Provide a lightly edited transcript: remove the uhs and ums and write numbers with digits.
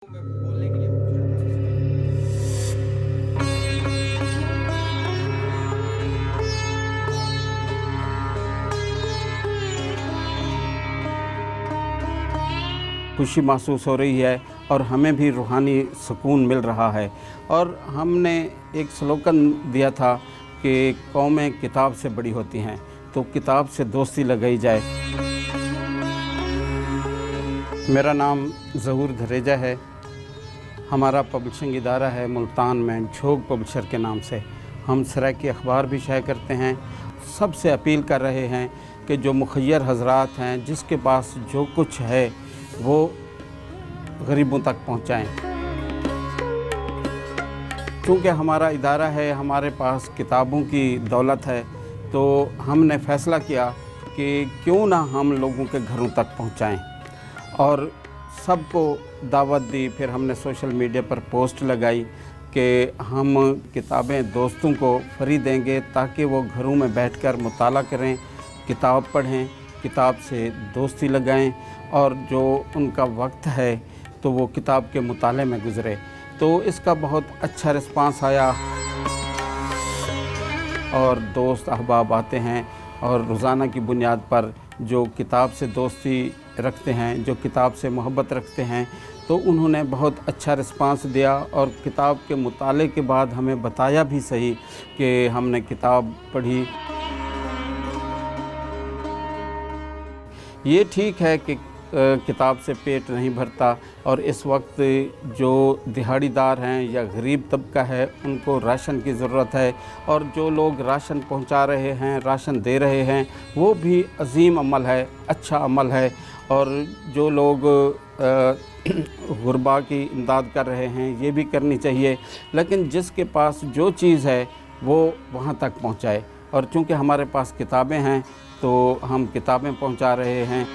मैं बोलने के लिए पूछ रहा था आपसे। खुशी महसूस हो रही है और हमें भी रूहानी सुकून मिल रहा है। और हमने एक स्लोगन दिया था कि कौमें किताब से बड़ी होती हैं, तो किताब से दोस्ती लगाई जाए। मेरा नाम ज़हूर धरेजा है। हमारा पब्लिशिंग इदारा है मुल्तान में झोंक पब्लिशर के नाम से। हम सराइकी अखबार भी शाये करते हैं। सबसे अपील कर रहे हैं कि जो मुखय्यर हज़रात हैं, जिसके पास जो कुछ है वो गरीबों तक पहुंचाएं। क्योंकि हमारा इदारा है, हमारे पास किताबों की दौलत है, तो हमने फ़ैसला किया कि क्यों ना हम लोगों के घरों तक पहुंचाएं। और सबको दावत दी। फिर हमने सोशल मीडिया पर पोस्ट लगाई कि हम किताबें दोस्तों को फ्री देंगे ताकि वो घरों में बैठकर मुताला करें, किताब पढ़ें, किताब से दोस्ती लगाएं और जो उनका वक्त है तो वो किताब के मुताले में गुज़रे। तो इसका बहुत अच्छा रिस्पांस आया और दोस्त अहबाब आते हैं और रोज़ाना की बुनियाद पर जो किताब से दोस्ती रखते हैं, जो किताब से मोहब्बत रखते हैं, तो उन्होंने बहुत अच्छा रिस्पांस दिया और किताब के मुताले के बाद हमें बताया भी सही कि हमने किताब पढ़ी। ये ठीक है कि किताब से पेट नहीं भरता और इस वक्त जो दिहाड़ीदार हैं या गरीब तबका है उनको राशन की ज़रूरत है, और जो लोग राशन पहुंचा रहे हैं, राशन दे रहे हैं, वो भी अजीम अमल है, अच्छा अमल है। और जो लोग गुरबा की इमदाद कर रहे हैं, ये भी करनी चाहिए। लेकिन जिसके पास जो चीज़ है वो वहाँ तक पहुँचाए। और चूँकि हमारे पास किताबें हैं तो हम किताबें पहुँचा रहे हैं।